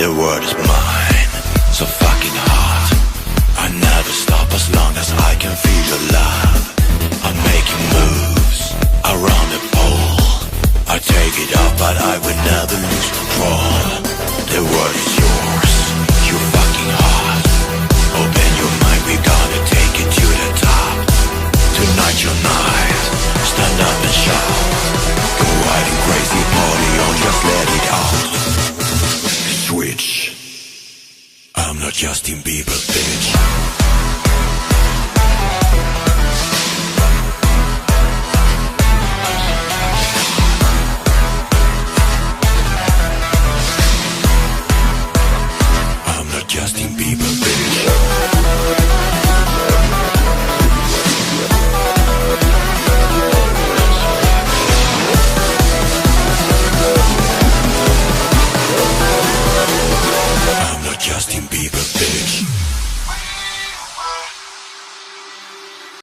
The world is mine, so fucking hot. I never stop as long as I can feel your love. I'm making moves around the pole. I take it off, but I will never lose